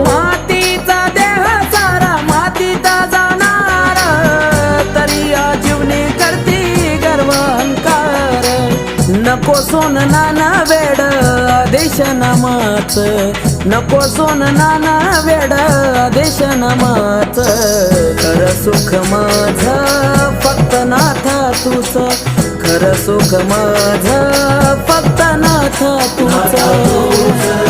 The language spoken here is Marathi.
मातीचा देह सारा मातीचा जाणार, तरी या जीवनी करती गर्व अहंकार. नको सोन नाना वेड आदेश नामाच, नको सोन नाना वेड आदेश नामाच. खर सुख माझं फक्त नाथा तूच, खर सुख माझं फक्त नाथा तूच.